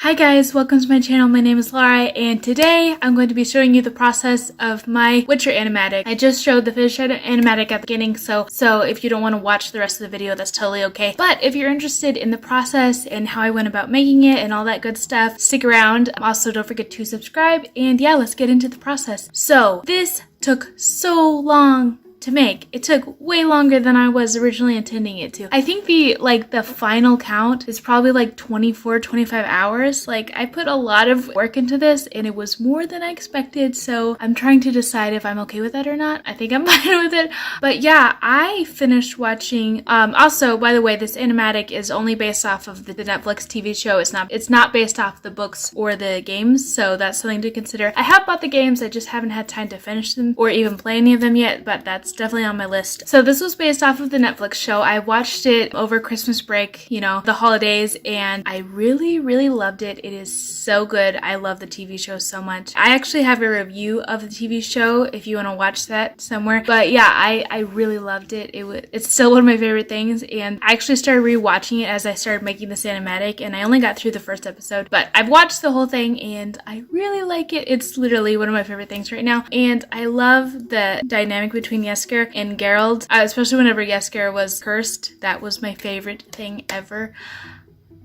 Hi guys, welcome to my channel. My name is Laura and today I'm going to be showing you the process of my Witcher animatic. I just showed the finished animatic at the beginning, so if you don't want to watch the rest of the video, that's totally okay. But if you're interested in the process and how I went about making it and all that good stuff, stick around. Also, don't forget to subscribe, and yeah, let's get into the process. So this took so long to make. It took way longer than I was originally intending it to. I think the final count is probably like 24-25 hours. Like, I put a lot of work into this and it was more than I expected, so I'm trying to decide if I'm okay with that or not. I think I'm fine with it. But yeah, I finished watching also, by the way, this animatic is only based off of the Netflix TV show. It's not based off the books or the games, so that's something to consider. I have bought the games, I just haven't had time to finish them or even play any of them yet, but that's definitely on my list. So this was based off of the Netflix show. I watched it over Christmas break, you know, the holidays, and I really loved it. It is so good. I love the TV show so much. I actually have a review of the TV show if you want to watch that somewhere. But yeah, I really loved it. It's still one of my favorite things, and I actually started rewatching it as I started making this animatic, and I only got through the first episode, but I've watched the whole thing and I really like it. It's literally one of my favorite things right now, and I love the dynamic between Yesker and Geralt, especially whenever Yesker was cursed. That was my favorite thing ever.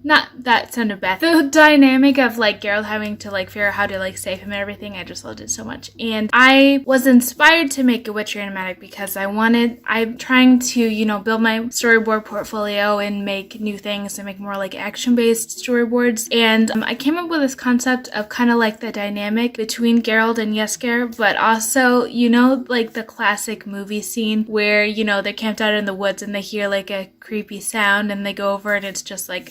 Not that sounded bad. The dynamic of like Geralt having to like figure out how to like save him and everything, I just loved it so much. And I was inspired to make a Witcher animatic because I'm trying to, you know, build my storyboard portfolio and make new things and make more like action-based storyboards. And I came up with this concept of kind of like the dynamic between Geralt and Yesker, but also, you know, like the classic movie scene where, you know, they're camped out in the woods and they hear like a creepy sound and they go over and it's just like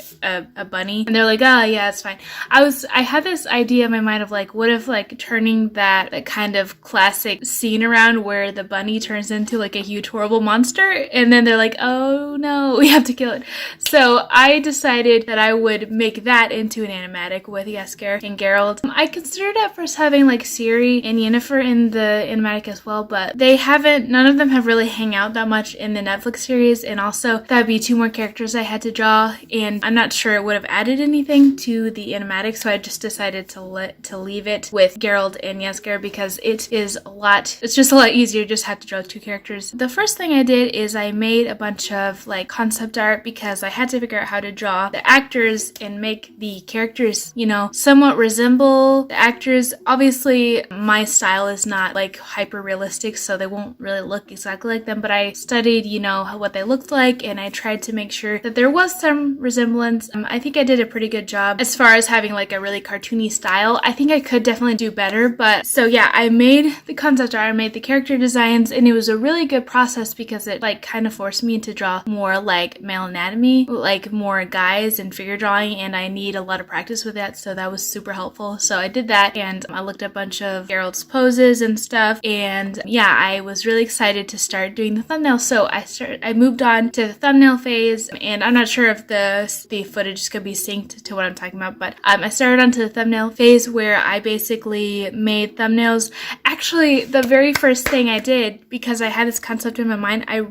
a bunny, and they're like, oh yeah, it's fine. I had this idea in my mind of like, what if like turning that kind of classic scene around where the bunny turns into like a huge horrible monster, and then they're like, oh no, we have to kill it. So I decided that I would make that into an animatic with Yesker and Geralt. I considered at first having like Ciri and Yennefer in the animatic as well, but none of them have really hang out that much in the Netflix series, and also that'd be two more characters I had to draw, and I'm not sure it would have added anything to the animatic, so I just decided to leave it with Geralt and Yesker because it's just a lot easier to just have to draw two characters. The first thing I did is I made a bunch of like concept art because I had to figure out how to draw the actors and make the characters, you know, somewhat resemble the actors. Obviously, my style is not like hyper realistic, so they won't really look exactly like them, but I studied, you know, what they looked like, and I tried to make sure that there was some resemblance. I think I did a pretty good job as far as having like a really cartoony style. I think I could definitely do better, but so yeah, I made the concept art, I made the character designs, and it was a really good process because it like kind of forced me to draw more like male anatomy, like more guys and figure drawing, and I need a lot of practice with that, so that was super helpful. So I did that, and I looked at a bunch of Geralt's poses and stuff, and yeah, I was really excited to start doing the thumbnail. So I moved on to the thumbnail phase, and I'm not sure if the footage is gonna be synced to what I'm talking about, but I started onto the thumbnail phase where I basically made thumbnails. Actually, the very first thing I did, because I had this concept in my mind, I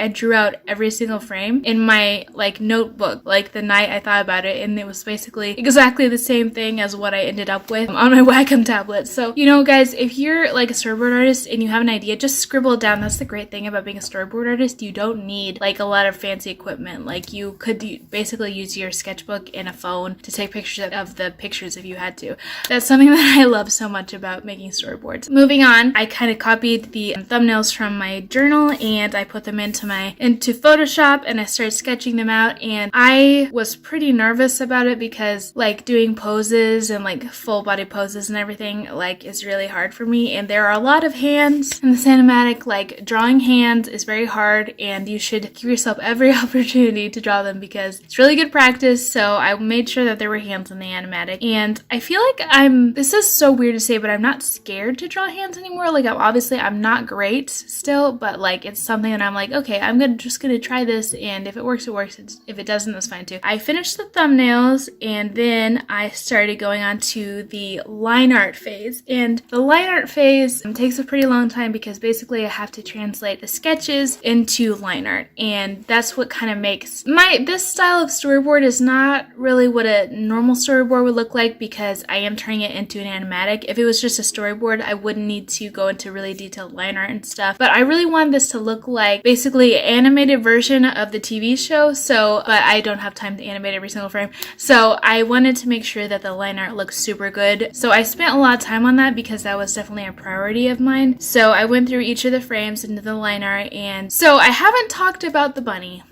drew out every single frame in my like notebook, like the night I thought about it, and it was basically exactly the same thing as what I ended up with on my Wacom tablet. So, you know, guys, if you're like a storyboard artist and you have an idea, just scribble it down. That's the great thing about being a storyboard artist. You don't need like a lot of fancy equipment. Like, you could basically use your sketchbook and a phone to take pictures of the pictures if you had to. That's something that I love so much about making storyboards. Moving on, I kind of copied the thumbnails from my journal and I put them into Photoshop, and I started sketching them out, and I was pretty nervous about it because like doing poses and like full body poses and everything like is really hard for me, and there are a lot of hands in this animatic. Like, drawing hands is very hard, and you should give yourself every opportunity to draw them because it's really good practice. So I made sure that there were hands in the animatic, and I feel like this is so weird to say, but I'm not scared to draw hands anymore. Like, I'm not great still, but like it's something that I'm like, okay, I'm just gonna try this, and if it works, it works. If it doesn't, that's fine too. I finished the thumbnails, and then I started going on to the line art phase, and the line art phase takes a pretty long time because basically I have to translate the sketches into line art, and that's what kind of makes this style of storyboard storyboard is not really what a normal storyboard would look like because I am turning it into an animatic. If it was just a storyboard, I wouldn't need to go into really detailed line art and stuff. But I really wanted this to look like basically an animated version of the TV show. But I don't have time to animate every single frame. So I wanted to make sure that the line art looks super good. So I spent a lot of time on that because that was definitely a priority of mine. So I went through each of the frames into the line art, and so I haven't talked about the bunny.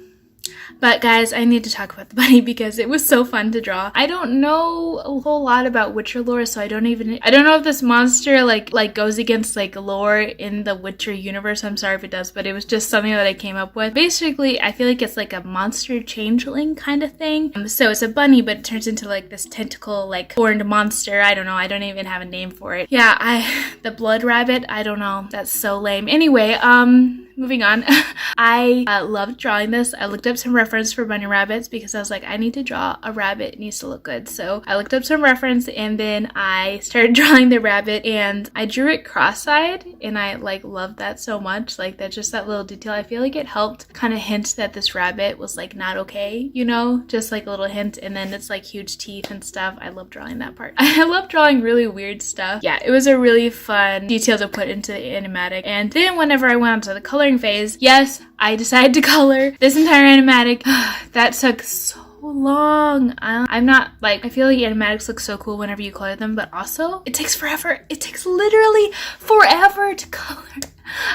But guys, I need to talk about the bunny because it was so fun to draw. I don't know a whole lot about Witcher lore, so I don't know if this monster like goes against like lore in the Witcher universe. I'm sorry if it does, but it was just something that I came up with. Basically, I feel like it's like a monster changeling kind of thing. So it's a bunny, but it turns into like this tentacle, like horned monster. I don't know. I don't even have a name for it. Yeah, the blood rabbit. I don't know. That's so lame. Anyway, moving on. I loved drawing this. I looked up some reference for bunny rabbits because I was like, I need to draw a rabbit. It needs to look good. So I looked up some reference and then I started drawing the rabbit, and I drew it cross-eyed, and I like loved that so much. Like that's just that little detail. I feel like it helped kind of hint that this rabbit was like not okay, you know, just like a little hint. And then it's like huge teeth and stuff. I love drawing that part. I love drawing really weird stuff. Yeah, it was a really fun detail to put into the animatic. And then whenever I went on to the coloring phase, yes, I decided to color this entire animatic. That took so long. I'm not like, I feel like animatics look so cool whenever you color them, but also it takes forever. It takes literally forever to color.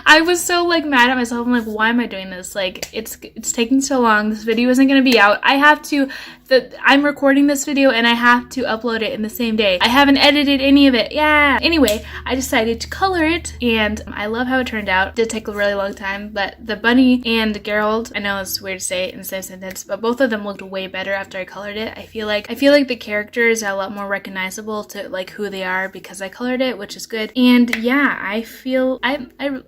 I was so like mad at myself. I'm like, why am I doing this? Like it's taking so long. This video isn't going to be out. I'm recording this video and I have to upload it in the same day. I haven't edited any of it. Yeah. Anyway, I decided to color it and I love how it turned out. It did take a really long time, but the bunny and Geralt, I know it's weird to say it in the same sentence, but both of them looked way better after I colored it. I feel like the characters are a lot more recognizable to like who they are because I colored it, which is good. And yeah, I feel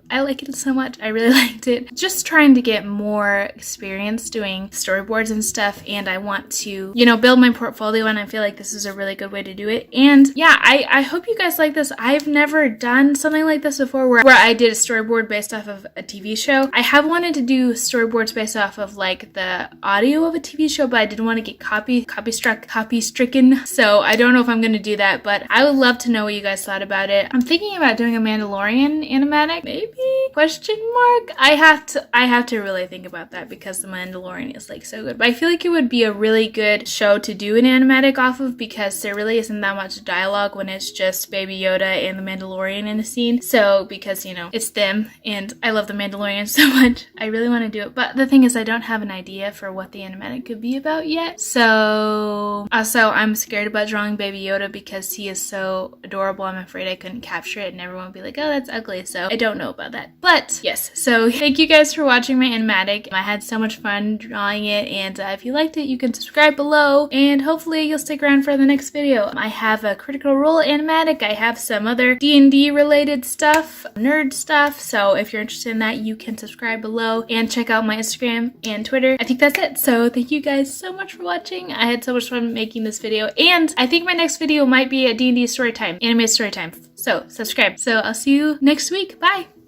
I like it so much. I really liked it. Just trying to get more experience doing storyboards and stuff, and I want to, you know, build my portfolio, and I feel like this is a really good way to do it. And yeah, I hope you guys like this. I've never done something like this before where I did a storyboard based off of a TV show. I have wanted to do storyboards based off of like the audio of a TV show, but I didn't want to get copy stricken. So I don't know if I'm going to do that, but I would love to know what you guys thought about it. I'm thinking about doing a Mandalorian animatic, maybe? Question mark? I have to really think about that because the Mandalorian is like so good. But I feel like it would be a really good show to do an animatic off of because there really isn't that much dialogue when it's just Baby Yoda and the Mandalorian in a scene. So because, you know, it's them and I love the Mandalorian so much, I really want to do it. But the thing is, I don't have an idea for what the animatic could be about yet. So also I'm scared about drawing Baby Yoda because he is so adorable. I'm afraid I couldn't capture it and everyone would be like, oh, that's ugly. So I don't know about that. But yes, so thank you guys for watching my animatic. I had so much fun drawing it, and if you liked it, you can subscribe below, and hopefully you'll stick around for the next video. I have a Critical Role animatic. I have some other D&D related stuff, nerd stuff, so if you're interested in that, you can subscribe below and check out my Instagram and Twitter. I think that's it. So thank you guys so much for watching. I had so much fun making this video, and I think my next video might be a D&D story time, animated story time. So subscribe. So I'll see you next week. Bye!